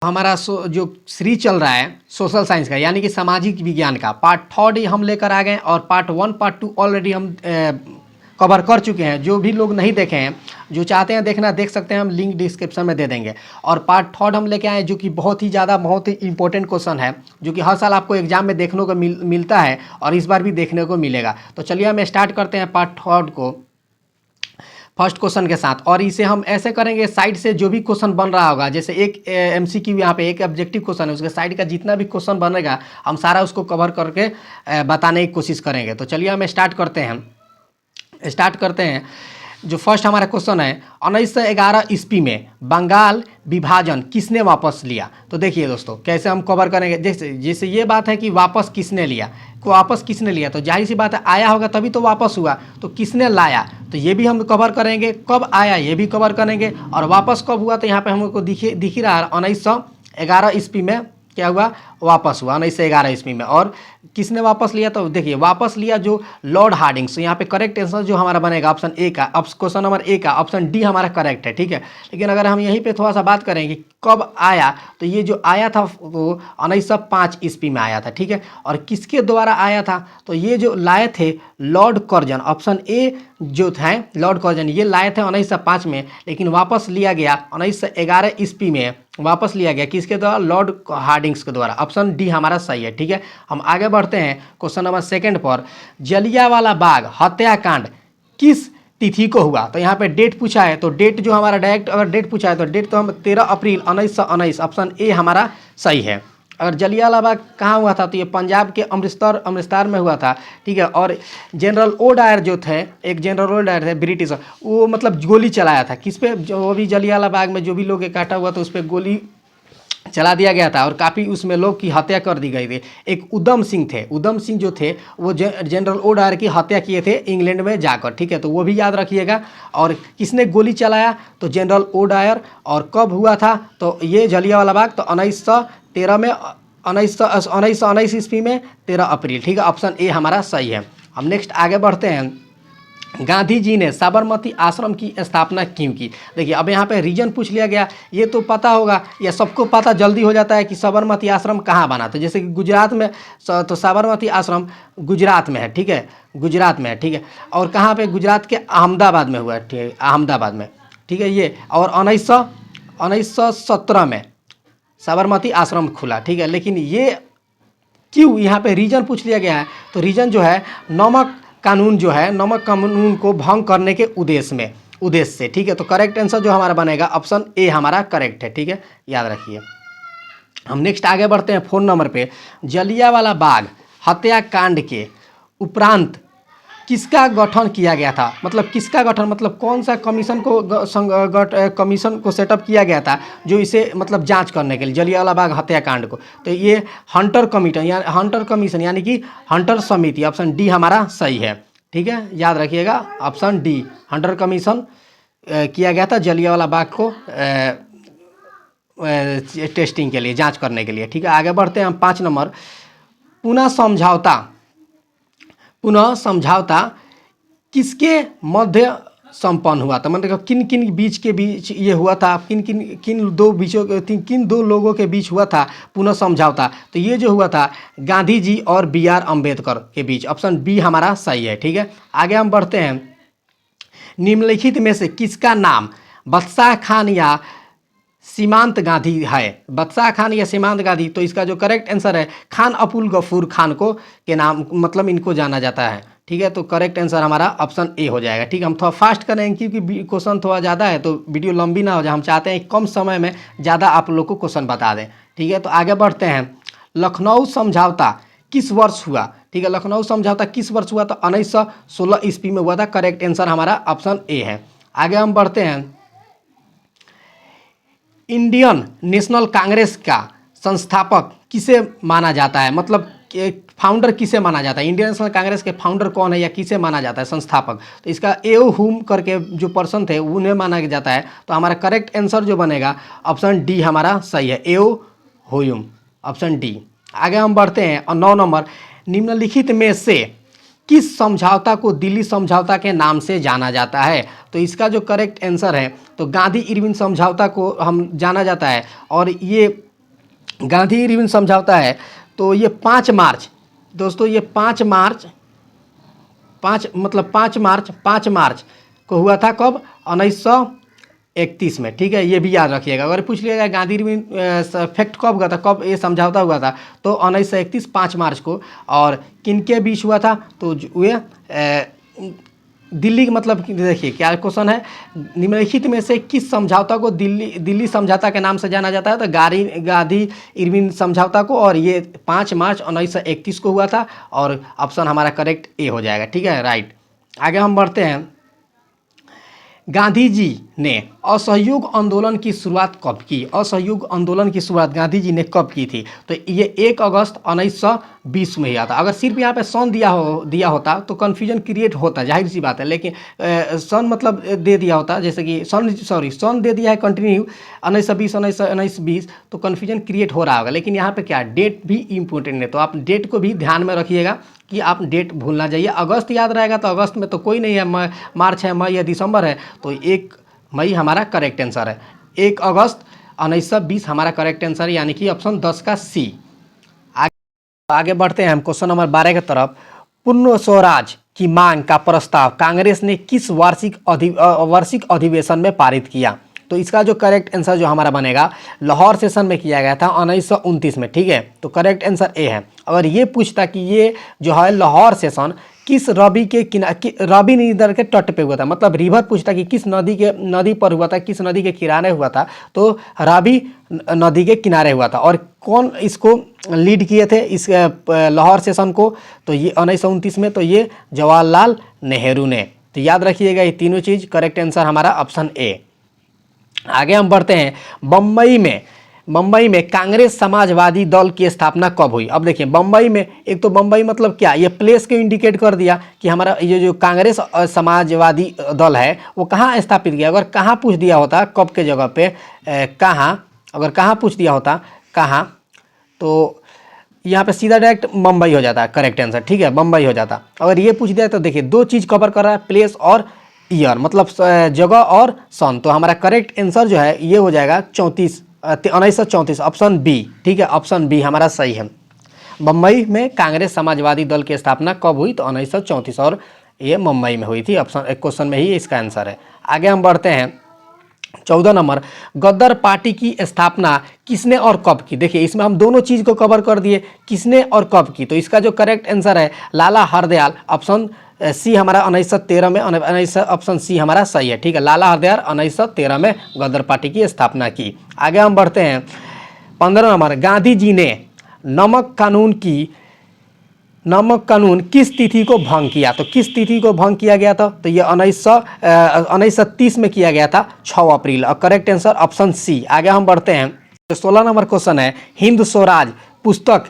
हमारा जो सीरीज चल रहा है सोशल साइंस का यानी कि सामाजिक विज्ञान का पार्ट 3 हम लेकर आ गए और पार्ट 1 पार्ट 2 ऑलरेडी हम कवर कर चुके हैं। जो भी लोग नहीं देखे हैं, जो चाहते हैं देखना देख सकते हैं, हम लिंक डिस्क्रिप्शन में दे देंगे। और पार्ट 3 हम लेके आए जो कि बहुत ही इंपॉर्टेंट क्वेश्चन है, जो कि हर साल आपको एग्जाम में देखने को मिलता है और इस बार भी देखने को मिलेगा। तो चलिए हम स्टार्ट करते हैं पार्ट 3 को फर्स्ट क्वेश्चन के साथ। और इसे हम ऐसे करेंगे, साइड से जो भी क्वेश्चन बन रहा होगा, जैसे एक एमसीक्यू यहाँ पे एक ऑब्जेक्टिव क्वेश्चन है, उसके साइड का जितना भी क्वेश्चन बनेगा हम सारा उसको कवर करके बताने की कोशिश करेंगे। तो चलिए हम स्टार्ट करते हैं। जो फर्स्ट हमारा क्वेश्चन है, 1911 ईस्वी में बंगाल विभाजन किसने वापस लिया? तो देखिए दोस्तों कैसे हम कवर करेंगे। जैसे ये बात है कि वापस किसने लिया, तो जाहिर सी बात है आया होगा तभी तो वापस हुआ, तो किसने लाया तो ये भी हम कवर करेंगे। कब आया ये भी कवर करेंगे, और वापस कब हुआ तो यहाँ पे हमको दिख ही रहा है 1911 ईस्वी में क्या हुआ, वापस हुआ 1911 ईस्वी में। और किसने वापस लिया तो देखिए वापस लिया जो लॉर्ड हार्डिंग्स। तो यहाँ पे करेक्ट आंसर जो हमारा बनेगा ऑप्शन ए का, क्वेश्चन नंबर ए का ऑप्शन डी हमारा करेक्ट है, ठीक है। लेकिन अगर हम यहीं पे थोड़ा सा बात करेंगे कब आया, तो ये जो आया था वो 1905 ईस्वी में आया था, ठीक है। और किसके द्वारा आया था तो ये जो लाए थे लॉर्ड कर्जन, ऑप्शन ए जो थे लॉर्ड कर्जन, ये लाए थे 1905 में, लेकिन वापस लिया गया 1911 ईस्वी में वापस लिया गया। किसके द्वारा? लॉर्ड हार्डिंग्स के द्वारा। ऑप्शन डी हमारा सही है, ठीक है। हम आगे बढ़ते हैं क्वेश्चन नंबर 2 पर। जलियांवाला बाग हत्याकांड किस तिथि को हुआ? तो यहाँ पे डेट पूछा है, तो डेट जो हमारा डायरेक्ट अगर डेट पूछा है तो डेट तो हम 13 अप्रैल 1919, ऑप्शन ए हमारा सही है। अगर जलियांवाला बाग कहाँ हुआ था तो ये पंजाब के अमृतसर में हुआ था, ठीक है। और जनरल ओ डायर जो थे, एक जनरल ओ डायर थे ब्रिटिश, वो मतलब गोली चलाया था किस पे, जो भी जलियांवाला बाग में जो भी लोग काटा हुआ था उस पर गोली चला दिया गया था और काफ़ी उसमें लोग की हत्या कर दी गई थी। एक उधम सिंह थे, उधम सिंह जो थे वो जनरल ओ डायर की हत्या किए थे इंग्लैंड में जाकर, ठीक है। तो वो भी याद रखिएगा। और किसने गोली चलाया तो जनरल ओ डायर। और कब हुआ था तो ये जलियांवाला बाग तो 1913 में 1919 ईस्वी में 13 अप्रैल, ठीक है। ऑप्शन ए हमारा सही है। हम नेक्स्ट आगे बढ़ते हैं। गांधी जी ने साबरमती आश्रम की स्थापना क्यों की? देखिए अब यहाँ पे रीजन पूछ लिया गया, ये तो पता होगा या सबको पता जल्दी हो जाता है कि साबरमती आश्रम कहाँ बना। तो जैसे कि गुजरात में, तो साबरमती आश्रम गुजरात में है, ठीक है, गुजरात में है, ठीक है। और कहाँ पे? गुजरात के अहमदाबाद में हुआ है, ठीक है, अहमदाबाद में, ठीक है ये। और 1917 में साबरमती आश्रम खुला, ठीक है। लेकिन ये क्यों यहाँ पे रीजन पूछ लिया गया है, तो रीजन जो है नमक कानून को भंग करने के उद्देश्य से, ठीक है। तो करेक्ट आंसर जो हमारा बनेगा ऑप्शन ए हमारा करेक्ट है, ठीक है, याद रखिए। हम नेक्स्ट आगे बढ़ते हैं 4 नंबर पे। जलियांवाला बाग हत्याकांड के उपरांत किसका गठन किया गया था? मतलब किसका गठन, मतलब कौन सा कमीशन को सेटअप किया गया था जो इसे मतलब जांच करने के लिए जलियांवाला बाग हत्याकांड को? तो ये हंटर कमीशन यानी कि हंटर समिति, ऑप्शन डी हमारा सही है, ठीक है, याद रखिएगा ऑप्शन डी हंटर कमीशन किया गया था जलियांवाला बाग को टेस्टिंग के लिए, जाँच करने के लिए, ठीक है। आगे बढ़ते हैं हम 5 नंबर। पुनः समझौता किसके मध्य संपन्न हुआ था? मतलब बीच ये हुआ था, किन दो लोगों के बीच हुआ था पुनः समझौता? तो ये जो हुआ था गांधी जी और BR अम्बेडकर के बीच, ऑप्शन बी हमारा सही है, ठीक है। आगे हम बढ़ते हैं। निम्नलिखित में से किसका नाम बदशाह खान या सीमांत गांधी है? बदशाह खान या सीमांत गांधी, तो इसका जो करेक्ट आंसर है खान अबुल गफूर खान को के नाम मतलब इनको जाना जाता है, ठीक है। तो करेक्ट आंसर हमारा ऑप्शन ए हो जाएगा, ठीक है। हम थोड़ा फास्ट करेंगे क्योंकि क्वेश्चन थोड़ा ज़्यादा है तो वीडियो लंबी ना हो जाए, हम चाहते हैं कम समय में ज़्यादा आप लोग को क्वेश्चन बता दें, ठीक है। तो आगे बढ़ते हैं। लखनऊ समझौता किस वर्ष हुआ? ठीक है, लखनऊ समझौता किस वर्ष हुआ? तो 1916 ईस्वी में हुआ था। करेक्ट आंसर हमारा ऑप्शन ए है। आगे हम बढ़ते हैं। इंडियन नेशनल कांग्रेस का संस्थापक किसे माना जाता है? मतलब फाउंडर किसे माना जाता है? इंडियन नेशनल कांग्रेस के फाउंडर कौन है या किसे माना जाता है संस्थापक? तो इसका एओ हुम करके जो पर्सन थे उन्हें माना जाता है। तो हमारा करेक्ट आंसर जो बनेगा ऑप्शन डी हमारा सही है, एओ हुम, ऑप्शन डी। आगे हम बढ़ते हैं और 9 नंबर। निम्नलिखित में से किस समझौता को दिल्ली समझौता के नाम से जाना जाता है? तो इसका जो करेक्ट आंसर है तो गांधी इरविन समझौता को हम जाना जाता है। और ये गांधी इरविन समझौता है तो ये 5 मार्च दोस्तों, ये 5 मार्च 5 मार्च को हुआ था। कब? 1931 में। ठीक है, ये भी याद रखिएगा। अगर पूछ लिएगा गांधी इरविन फैक्ट कब हुआ था, कब ये समझौता हुआ था, तो 1931 5 मार्च को। और किनके बीच हुआ था? तो ये दिल्ली, मतलब देखिए क्या क्वेश्चन है, निम्नलिखित में से किस समझौता को दिल्ली समझौता के नाम से जाना जाता है? तो गांधी इरविन समझौता को। और ये 5 मार्च 1931 को हुआ था। और ऑप्शन हमारा करेक्ट ए हो जाएगा। ठीक है, राइट। आगे हम बढ़ते हैं। गांधी जी ने असहयोग आंदोलन की शुरुआत कब की? असहयोग आंदोलन की शुरुआत गांधी जी ने कब की थी? तो ये 1 अगस्त 1920 में हुआ था। अगर सिर्फ यहाँ पे सन दिया होता तो कन्फ्यूजन क्रिएट होता, जाहिर सी बात है। लेकिन सन मतलब दे दिया होता, जैसे कि सन दे दिया है कंटिन्यू 1920 1920, तो कन्फ्यूजन क्रिएट हो रहा होगा। लेकिन यहाँ पे क्या, डेट भी इम्पोर्टेंट है, तो आप डेट को भी ध्यान में रखिएगा कि आप डेट भूलना चाहिए। अगस्त याद रहेगा तो अगस्त में तो कोई नहीं है, मार्च है, मई या दिसंबर है, तो 1 मई हमारा करेक्ट आंसर है। 1 अगस्त 1920 हमारा करेक्ट आंसर है, यानी कि ऑप्शन 10 का सी। आगे बढ़ते हैं हम क्वेश्चन नंबर 12 की तरफ। पूर्ण स्वराज की मांग का प्रस्ताव कांग्रेस ने किस वार्षिक अधिवेशन में पारित किया? तो इसका जो करेक्ट आंसर जो हमारा बनेगा, लाहौर सेशन में किया गया था 1929 में। ठीक है, तो करेक्ट आंसर ए है। अगर ये पूछता कि ये जो है लाहौर सेशन किस रवि नदी के तट पे हुआ था, मतलब रिवर पूछता कि किस नदी पर हुआ था, किस नदी के किनारे हुआ था, तो रावी नदी के किनारे हुआ था। और कौन इसको लीड किए थे इस लाहौर सेशन को? तो ये 1929 में, तो ये जवाहरलाल नेहरू ने। तो याद रखिएगा ये तीनों चीज़। करेक्ट आंसर हमारा ऑप्शन ए। आगे हम बढ़ते हैं। बम्बई में कांग्रेस समाजवादी दल की स्थापना कब हुई? अब देखिए बम्बई में, एक तो बम्बई मतलब क्या, ये प्लेस को इंडिकेट कर दिया कि हमारा ये जो कांग्रेस समाजवादी दल है वो कहाँ स्थापित किया। अगर कहाँ पूछ दिया होता कब के जगह पे, कहाँ, अगर कहाँ पूछ दिया होता कहाँ, तो यहाँ पे सीधा डायरेक्ट बम्बई हो जाता है करेक्ट आंसर। ठीक है, बम्बई हो जाता। अगर ये पूछ दिया तो देखिए 2 चीज़ कवर कर रहा है, प्लेस और ईयर, मतलब जगह और सन। तो हमारा करेक्ट आंसर जो है ये हो जाएगा 1934, ऑप्शन बी। ठीक है, ऑप्शन बी हमारा सही है। बम्बई में कांग्रेस समाजवादी दल की स्थापना कब हुई? तो 1934, और ये मुंबई में हुई थी। ऑप्शन क्वेश्चन में ही इसका आंसर है। आगे हम बढ़ते हैं। 14 नंबर, गद्दार पार्टी की स्थापना किसने और कब की? देखिए इसमें हम दोनों चीज़ को कवर कर दिए, किसने और कब की। तो इसका जो करेक्ट आंसर है लाला हरदयाल, ऑप्शन सी हमारा 1913 में। ऑप्शन सी हमारा सही है। ठीक है, लाला हरदयाल 1913 में गद्दार पार्टी की स्थापना की। आगे हम बढ़ते हैं। 15 नंबर, गांधी जी ने नमक कानून किस तिथि को भंग किया? तो किस तिथि को भंग किया गया था? तो ये 1930 में किया गया था, 6 अप्रैल। और करेक्ट आंसर ऑप्शन सी। आगे हम बढ़ते हैं। 16 नंबर क्वेश्चन है, हिंद स्वराज पुस्तक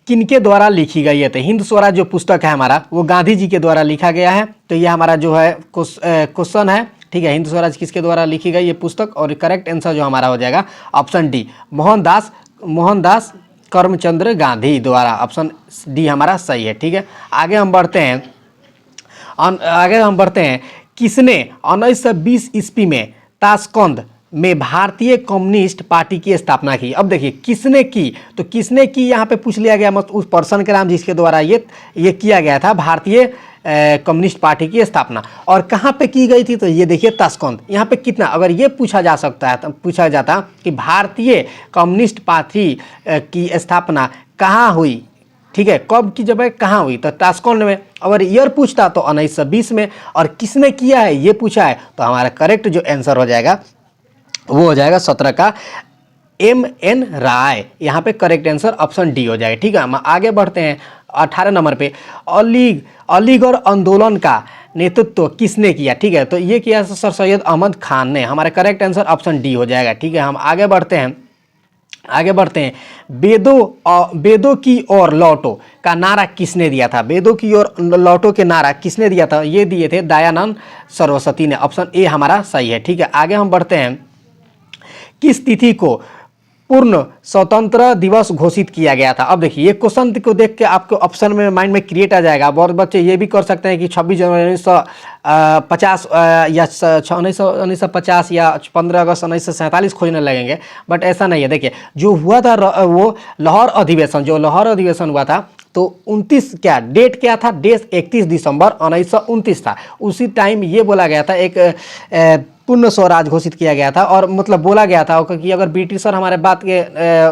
किनके द्वारा लिखी गई है? तो हिंद स्वराज जो पुस्तक है हमारा वो गांधी जी के द्वारा लिखा गया है। तो ये हमारा जो है क्वेश्चन है। ठीक है, हिंद स्वराज किसके द्वारा लिखी गई ये पुस्तक? और करेक्ट आंसर जो हमारा हो जाएगा ऑप्शन डी, मोहनदास करमचंद्र गांधी द्वारा। ऑप्शन डी हमारा सही है। ठीक है, आगे हम बढ़ते हैं। किसने 1920 ईस्वी में ताशकंद में भारतीय कम्युनिस्ट पार्टी की स्थापना की? अब देखिए किसने की, तो किसने की यहाँ पे पूछ लिया गया, मतलब उस पर्सन के नाम जिसके द्वारा ये किया गया था भारतीय कम्युनिस्ट पार्टी की स्थापना। और कहाँ पे की गई थी? तो ये देखिए ताशकंद। यहाँ पे कितना, अगर ये पूछा जाता कि भारतीय कम्युनिस्ट पार्टी की स्थापना कहाँ हुई, ठीक है, कब की, जब कहाँ हुई, तो ताशकंद में। अगर ईयर पूछता तो 1920 में। और किसने किया है ये पूछा है, तो हमारा करेक्ट जो आंसर हो जाएगा वो हो जाएगा 17 का M.N. राय। यहाँ पे करेक्ट आंसर ऑप्शन डी हो जाएगा। ठीक है, हम आगे बढ़ते हैं। 18 नंबर पे, अलीगढ़ आंदोलन का नेतृत्व किसने किया? ठीक है, तो ये किया सर सैयद अहमद खान ने। हमारा करेक्ट आंसर ऑप्शन डी हो जाएगा। ठीक है, हम आगे बढ़ते हैं। वेदों की ओर लौटो का नारा किसने दिया था? वेदों की ओर लौटो के नारा किसने दिया था? ये दिए थे दयानंद सरस्वती ने। ऑप्शन ए हमारा सही है। ठीक है, आगे हम बढ़ते हैं। किस तिथि को पूर्ण स्वतंत्र दिवस घोषित किया गया था। अब देखिए ये क्वेश्चन को देख के आपको ऑप्शन में माइंड में क्रिएट आ जाएगा। बहुत बच्चे ये भी कर सकते हैं कि 26 जनवरी 1950 या 1950 या 15 अगस्त 1947 खोजने लगेंगे, बट ऐसा नहीं है। देखिए जो हुआ था वो लाहौर अधिवेशन, जो लाहौर अधिवेशन हुआ था तो 29 क्या डेट क्या था, डेट 31 दिसंबर 1929 था। उसी टाइम ये बोला गया था एक पूर्ण स्वराज घोषित किया गया था, और मतलब बोला गया था कि अगर ब्रिटिशर हमारे बात के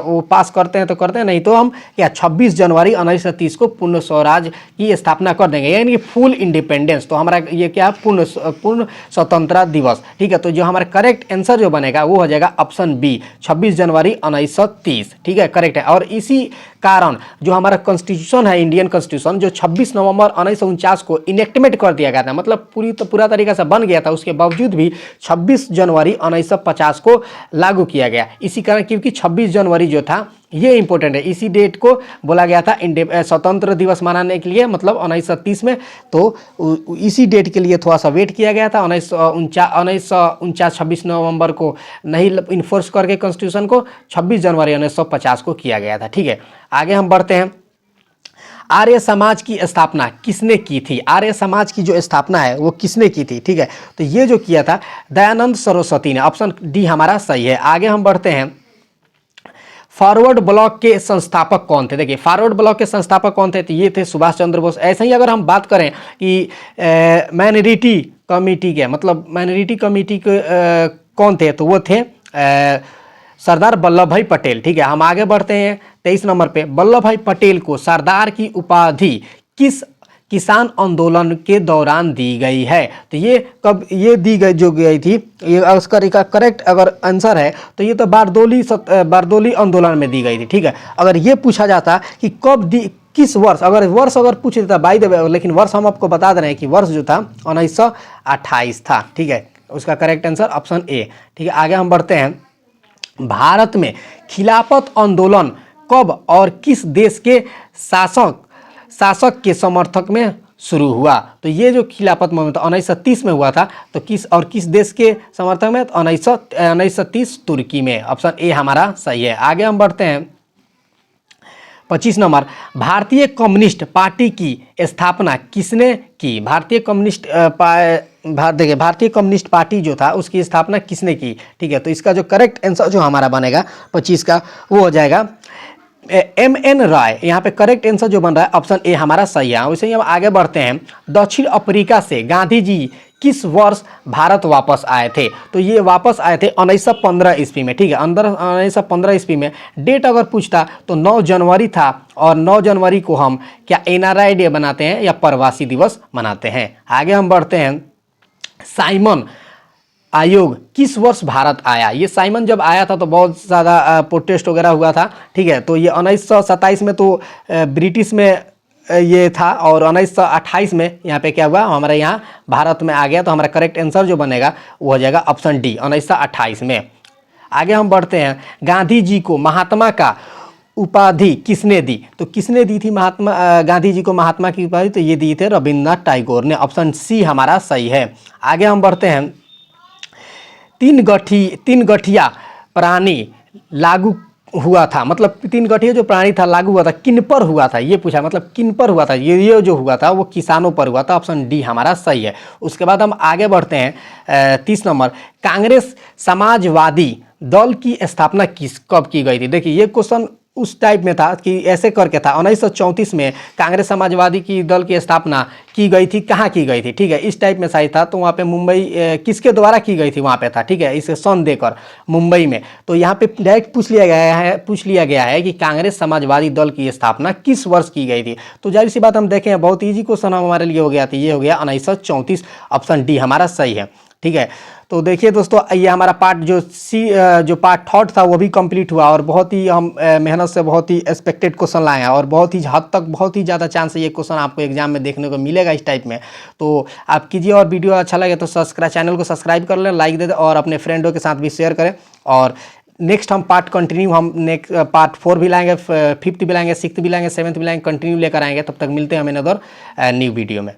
वो पास करते हैं तो करते हैं, नहीं तो हम क्या 26 जनवरी 1930 को पूर्ण स्वराज की स्थापना कर देंगे, यानी कि फुल इंडिपेंडेंस। तो हमारा ये क्या पूर्ण स्वतंत्रता दिवस। ठीक है, तो जो हमारा करेक्ट आंसर जो बनेगा वो हो जाएगा ऑप्शन बी, 26 जनवरी 1930। ठीक है, करेक्ट है। और इसी कारण जो हमारा कॉन्स्टिट्यूशन है, इंडियन कॉन्स्टिट्यूशन, जो 26 नवंबर 1949 को इनेक्टमेंट कर दिया गया था, मतलब पूरा तरीका से बन गया था, उसके बावजूद भी 26 जनवरी 1950 को लागू किया गया। इसी कारण, क्योंकि 26 जनवरी जो था ये इंपॉर्टेंट है, इसी डेट को बोला गया था स्वतंत्र दिवस मनाने के लिए, मतलब 1930 में। तो इसी डेट के लिए थोड़ा सा वेट किया गया था। 1949 26 नवंबर को नहीं इन्फोर्स करके कॉन्स्टिट्यूशन को 26 जनवरी 1950 को किया गया था। ठीक है, आगे हम बढ़ते हैं। आर्य समाज की स्थापना किसने की थी? आर्य समाज की जो स्थापना है वो किसने की थी? ठीक है, तो ये जो किया था दयानंद सरस्वती ने। ऑप्शन डी हमारा सही है। आगे हम बढ़ते हैं। फॉरवर्ड ब्लॉक के संस्थापक कौन थे? देखिए फॉरवर्ड ब्लॉक के संस्थापक कौन थे? तो ये थे सुभाष चंद्र बोस। ऐसे ही अगर हम बात करें कि माइनॉरिटी कमेटी के, मतलब माइनॉरिटी कमेटी के कौन थे, तो वो थे सरदार वल्लभ भाई पटेल। ठीक है, हम आगे बढ़ते हैं 23 नंबर पे। वल्लभ भाई पटेल को सरदार की उपाधि किस किसान आंदोलन के दौरान दी गई है? तो ये कब ये दी गई, जो गई थी, ये उसका करेक्ट अगर आंसर है तो ये तो बारदोली आंदोलन में दी गई थी। ठीक है, अगर ये पूछा जाता कि कब दी, किस वर्ष, अगर वर्ष अगर पूछ देता बाई द वे, लेकिन वर्ष हम आपको बता दे रहे हैं कि वर्ष जो था 1928 था। ठीक है, उसका करेक्ट आंसर ऑप्शन ए। ठीक है, आगे हम बढ़ते हैं। भारत में खिलाफत आंदोलन कब और किस देश के शासक के समर्थक में शुरू हुआ? तो ये जो खिलाफत मूवमेंट 1930 में हुआ था, तो किस देश के समर्थक में? 1930 तुर्की में। ऑप्शन ए हमारा सही है। आगे हम बढ़ते हैं 25 नंबर। भारतीय कम्युनिस्ट पार्टी की स्थापना किसने की? भारतीय कम्युनिस्ट पार्टी जो था उसकी स्थापना किसने की? ठीक है, तो इसका जो करेक्ट आंसर जो हमारा बनेगा 25 का, वो हो जाएगा M.N. रॉय। यहाँ पे करेक्ट आंसर जो बन रहा है ऑप्शन ए हमारा सही है। वैसे ही हम आगे बढ़ते हैं। दक्षिण अफ्रीका से गांधी जी किस वर्ष भारत वापस आए थे? तो ये वापस आए थे 1915 ईस्वी में। ठीक है, 1915 ईस्वी में। डेट अगर पूछता तो 9 जनवरी था, और 9 जनवरी को हम क्या NRI डे बनाते हैं या प्रवासी दिवस मनाते हैं। आगे हम बढ़ते हैं। साइमन आयोग किस वर्ष भारत आया? ये साइमन जब आया था तो बहुत ज़्यादा प्रोटेस्ट वगैरह हुआ था। ठीक है, तो ये 1927 में तो ब्रिटिश में ये था, और 1928 में यहाँ पे क्या हुआ, हमारे यहाँ भारत में आ गया। तो हमारा करेक्ट आंसर जो बनेगा वो हो जाएगा ऑप्शन डी, 1928 में। आगे हम बढ़ते हैं। गांधी जी को महात्मा का उपाधि किसने दी? तो किसने दी थी गांधी जी को महात्मा की उपाधि? तो ये दी थे रविन्द्रनाथ टैगोर ने। ऑप्शन सी हमारा सही है। आगे हम बढ़ते हैं। तीन गठिया प्राणी लागू हुआ था, मतलब 3 गठिया जो प्राणी था लागू हुआ था, किन पर हुआ था? ये पूछा, मतलब किन पर हुआ था? ये जो हुआ था वो किसानों पर हुआ था। ऑप्शन डी हमारा सही है। उसके बाद हम आगे बढ़ते हैं 30 नंबर। कांग्रेस समाजवादी दल की स्थापना कब की गई थी? देखिए ये क्वेश्चन उस टाइप में था कि ऐसे करके था। 1934 में कांग्रेस समाजवादी की दल की स्थापना की गई थी। कहाँ की गई थी? ठीक है, इस टाइप में सही था। तो वहाँ पे मुंबई किसके द्वारा की गई थी वहाँ पे था। ठीक है, इसे सन देकर मुंबई में। तो यहाँ पे डायरेक्ट पूछ लिया गया है कि कांग्रेस समाजवादी दल की स्थापना किस वर्ष की गई थी। तो जाहिर सी बात हम देखें, बहुत ईजी क्वेश्चन हमारे लिए हो गया था। ये हो गया 1934। ऑप्शन डी हमारा सही है। ठीक है, तो देखिए दोस्तों, ये हमारा पार्ट जो पार्ट थर्ड था वो भी कंप्लीट हुआ, और बहुत ही हम मेहनत से बहुत ही एक्सपेक्टेड क्वेश्चन लाए हैं, और बहुत ही हद तक बहुत ही ज़्यादा चांस है ये क्वेश्चन आपको एग्जाम में देखने को मिलेगा इस टाइप में। तो आप कीजिए, और वीडियो अच्छा लगे तो चैनल को सब्सक्राइब कर लें, लाइक दे दें, और अपने फ्रेंडों के साथ भी शेयर करें। और नेक्स्ट हम नेक्स्ट पार्ट 4 भी लाएंगे, 5th भी लाएंगे, 6th भी लाएंगे, 7th भी लाएंगे, कंटिन्यू लेकर आएंगे। तब तक मिलते हैं हम अनदर न्यू वीडियो में।